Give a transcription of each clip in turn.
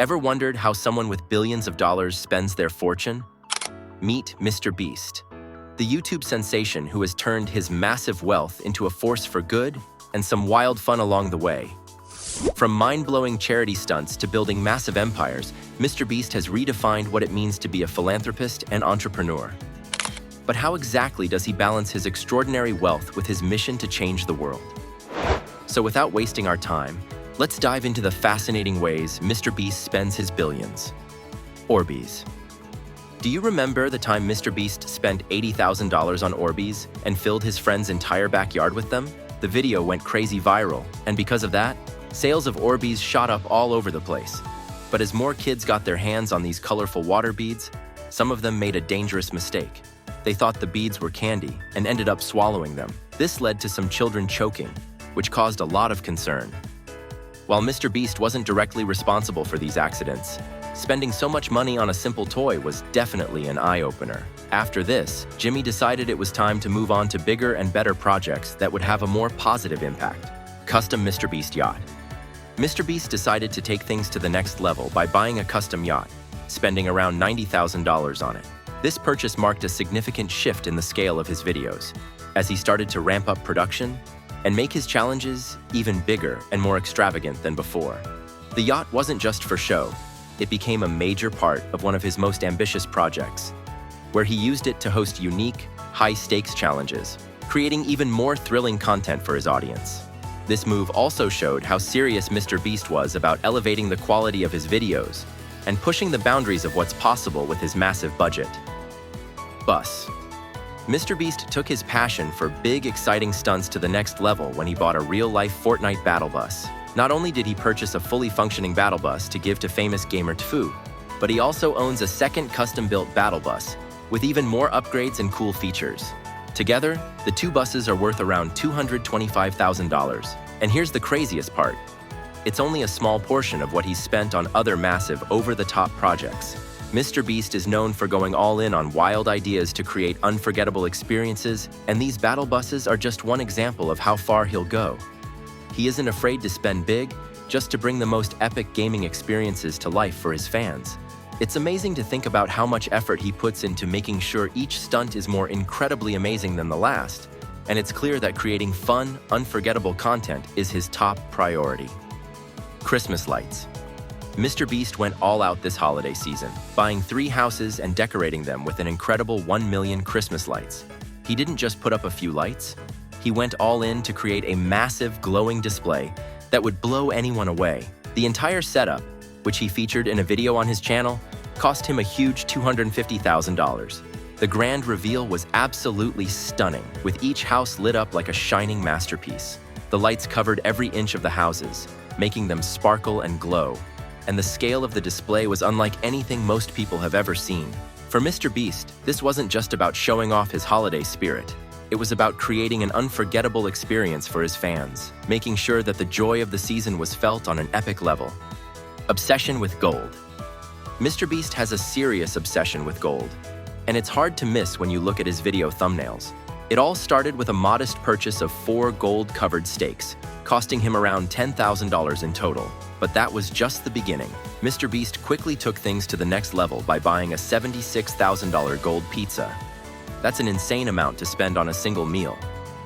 Ever wondered how someone with billions of dollars spends their fortune? Meet MrBeast, the YouTube sensation who has turned his massive wealth into a force for good and some wild fun along the way. From mind-blowing charity stunts to building massive empires, MrBeast has redefined what it means to be a philanthropist and entrepreneur. But how exactly does he balance his extraordinary wealth with his mission to change the world? So without wasting our time, let's dive into the fascinating ways MrBeast spends his billions. Orbeez. Do you remember the time MrBeast spent $80,000 on Orbeez and filled his friend's entire backyard with them? The video went crazy viral, and because of that, sales of Orbeez shot up all over the place. But as more kids got their hands on these colorful water beads, some of them made a dangerous mistake. They thought the beads were candy and ended up swallowing them. This led to some children choking, which caused a lot of concern. While MrBeast wasn't directly responsible for these accidents, spending so much money on a simple toy was definitely an eye-opener. After this, Jimmy decided it was time to move on to bigger and better projects that would have a more positive impact. Custom MrBeast yacht. MrBeast decided to take things to the next level by buying a custom yacht, spending around $90,000 on it. This purchase marked a significant shift in the scale of his videos, as he started to ramp up production and make his challenges even bigger and more extravagant than before. The yacht wasn't just for show. It became a major part of one of his most ambitious projects, where he used it to host unique, high-stakes challenges, creating even more thrilling content for his audience. This move also showed how serious MrBeast was about elevating the quality of his videos and pushing the boundaries of what's possible with his massive budget. Bus. MrBeast took his passion for big, exciting stunts to the next level when he bought a real-life Fortnite battle bus. Not only did he purchase a fully functioning battle bus to give to famous gamer Tfu, but he also owns a second custom-built battle bus with even more upgrades and cool features. Together, the two buses are worth around $225,000. And here's the craziest part. It's only a small portion of what he's spent on other massive, over-the-top projects. MrBeast is known for going all in on wild ideas to create unforgettable experiences, and these battle buses are just one example of how far he'll go. He isn't afraid to spend big just to bring the most epic gaming experiences to life for his fans. It's amazing to think about how much effort he puts into making sure each stunt is more incredibly amazing than the last, and it's clear that creating fun, unforgettable content is his top priority. Christmas lights. MrBeast went all out this holiday season, buying 3 houses and decorating them with an incredible 1 million Christmas lights. He didn't just put up a few lights, he went all in to create a massive glowing display that would blow anyone away. The entire setup, which he featured in a video on his channel, cost him a huge $250,000. The grand reveal was absolutely stunning, with each house lit up like a shining masterpiece. The lights covered every inch of the houses, making them sparkle and glow, and the scale of the display was unlike anything most people have ever seen. For MrBeast, this wasn't just about showing off his holiday spirit. It was about creating an unforgettable experience for his fans, making sure that the joy of the season was felt on an epic level. Obsession with gold. MrBeast has a serious obsession with gold, and it's hard to miss when you look at his video thumbnails. It all started with a modest purchase of 4 gold-covered stakes, costing him around $10,000 in total. But that was just the beginning. MrBeast quickly took things to the next level by buying a $76,000 gold pizza. That's an insane amount to spend on a single meal.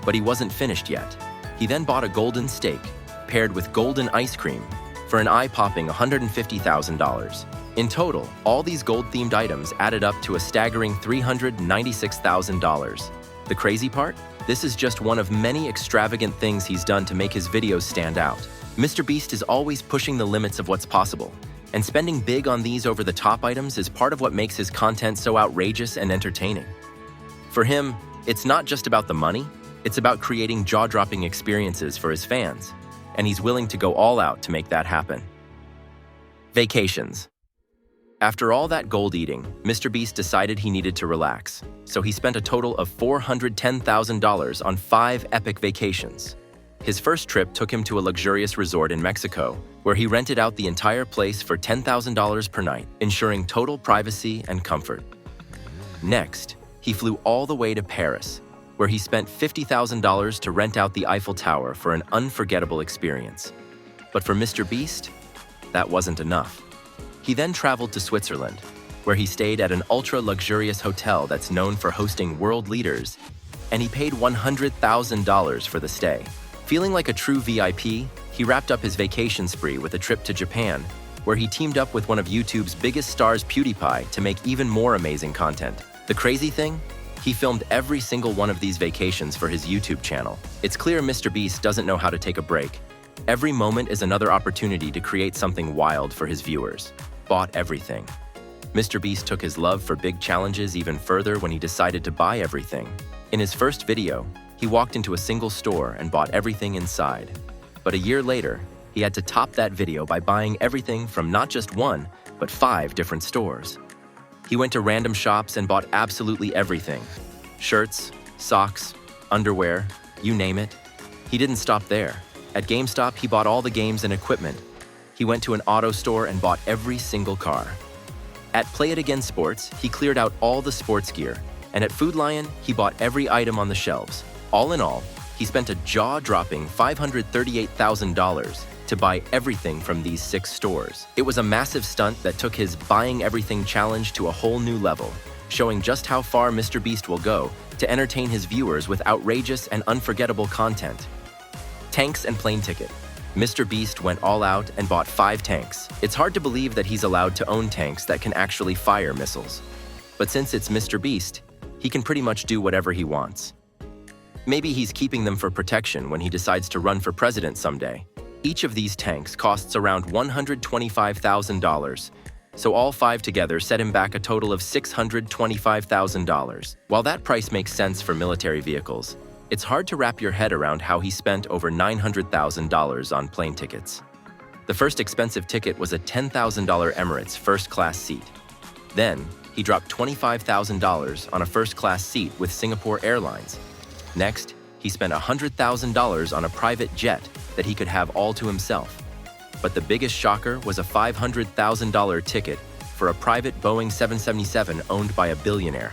But he wasn't finished yet. He then bought a golden steak, paired with golden ice cream, for an eye-popping $150,000. In total, all these gold-themed items added up to a staggering $396,000. The crazy part? This is just one of many extravagant things he's done to make his videos stand out. MrBeast is always pushing the limits of what's possible, and spending big on these over-the-top items is part of what makes his content so outrageous and entertaining. For him, it's not just about the money, it's about creating jaw-dropping experiences for his fans, and he's willing to go all out to make that happen. Vacations. After all that gold eating, MrBeast decided he needed to relax, so he spent a total of $410,000 on 5 epic vacations. His first trip took him to a luxurious resort in Mexico, where he rented out the entire place for $10,000 per night, ensuring total privacy and comfort. Next, he flew all the way to Paris, where he spent $50,000 to rent out the Eiffel Tower for an unforgettable experience. But for MrBeast, that wasn't enough. He then traveled to Switzerland, where he stayed at an ultra-luxurious hotel that's known for hosting world leaders, and he paid $100,000 for the stay. Feeling like a true VIP, he wrapped up his vacation spree with a trip to Japan, where he teamed up with one of YouTube's biggest stars, PewDiePie, to make even more amazing content. The crazy thing? He filmed every single one of these vacations for his YouTube channel. It's clear MrBeast doesn't know how to take a break. Every moment is another opportunity to create something wild for his viewers. Bought everything. MrBeast took his love for big challenges even further when he decided to buy everything. In his first video, he walked into a single store and bought everything inside. But a year later, he had to top that video by buying everything from not just one, but 5 different stores. He went to random shops and bought absolutely everything. Shirts, socks, underwear, you name it. He didn't stop there. At GameStop, he bought all the games and equipment. He went to an auto store and bought every single car. At Play It Again Sports, he cleared out all the sports gear. And at Food Lion, he bought every item on the shelves. All in all, he spent a jaw-dropping $538,000 to buy everything from these 6 stores. It was a massive stunt that took his buying everything challenge to a whole new level, showing just how far MrBeast will go to entertain his viewers with outrageous and unforgettable content. Tanks and plane ticket. MrBeast went all out and bought 5 tanks. It's hard to believe that he's allowed to own tanks that can actually fire missiles. But since it's MrBeast, he can pretty much do whatever he wants. Maybe he's keeping them for protection when he decides to run for president someday. Each of these tanks costs around $125,000, so all 5 together set him back a total of $625,000. While that price makes sense for military vehicles, it's hard to wrap your head around how he spent over $900,000 on plane tickets. The first expensive ticket was a $10,000 Emirates first-class seat. Then, he dropped $25,000 on a first-class seat with Singapore Airlines. Next, he spent $100,000 on a private jet that he could have all to himself. But the biggest shocker was a $500,000 ticket for a private Boeing 777 owned by a billionaire,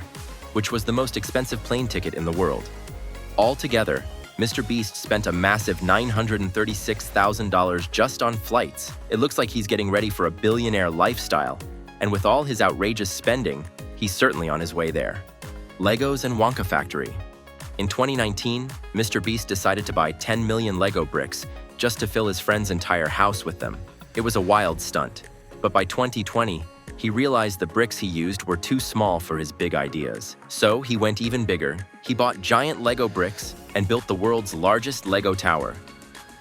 which was the most expensive plane ticket in the world. Altogether, MrBeast spent a massive $936,000 just on flights. It looks like he's getting ready for a billionaire lifestyle, and with all his outrageous spending, he's certainly on his way there. Legos and Wonka Factory. In 2019, MrBeast decided to buy 10 million Lego bricks just to fill his friend's entire house with them. It was a wild stunt, but by 2020, he realized the bricks he used were too small for his big ideas. So he went even bigger. He bought giant Lego bricks and built the world's largest Lego tower.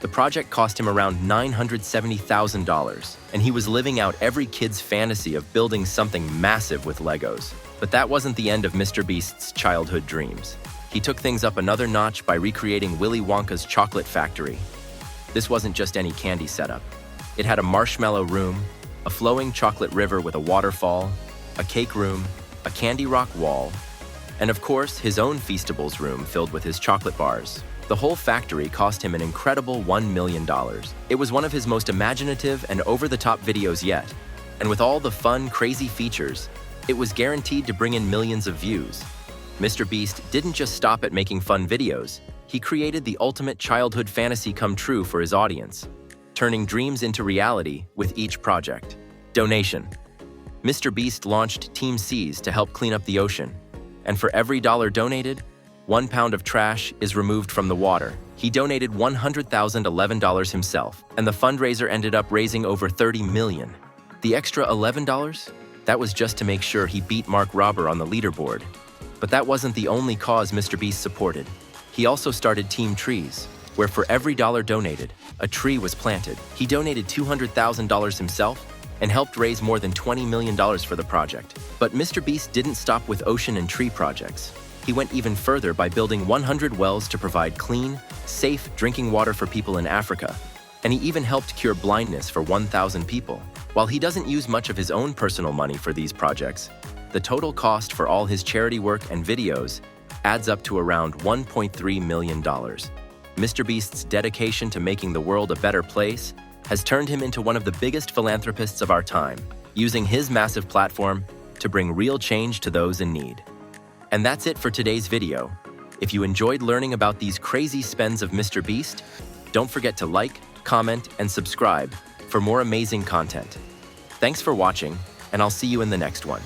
The project cost him around $970,000, and he was living out every kid's fantasy of building something massive with Legos. But that wasn't the end of MrBeast's childhood dreams. He took things up another notch by recreating Willy Wonka's chocolate factory. This wasn't just any candy setup. It had a marshmallow room, a flowing chocolate river with a waterfall, a cake room, a candy rock wall, and of course, his own Feastables room filled with his chocolate bars. The whole factory cost him an incredible $1 million. It was one of his most imaginative and over-the-top videos yet, and with all the fun, crazy features, it was guaranteed to bring in millions of views. MrBeast didn't just stop at making fun videos, he created the ultimate childhood fantasy come true for his audience, turning dreams into reality with each project. Donation. MrBeast launched Team Seas to help clean up the ocean, and for every dollar donated, 1 pound of trash is removed from the water. He donated $100,011 himself, and the fundraiser ended up raising over $30 million. The extra $11? That was just to make sure he beat Mark Robber on the leaderboard. But that wasn't the only cause MrBeast supported. He also started Team Trees, where for every dollar donated, a tree was planted. He donated $200,000 himself and helped raise more than $20 million for the project. But MrBeast didn't stop with ocean and tree projects. He went even further by building 100 wells to provide clean, safe drinking water for people in Africa. And he even helped cure blindness for 1,000 people. While he doesn't use much of his own personal money for these projects, the total cost for all his charity work and videos adds up to around $1.3 million. MrBeast's dedication to making the world a better place has turned him into one of the biggest philanthropists of our time, using his massive platform to bring real change to those in need. And that's it for today's video. If you enjoyed learning about these crazy spends of MrBeast, don't forget to like, comment, and subscribe for more amazing content. Thanks for watching, and I'll see you in the next one.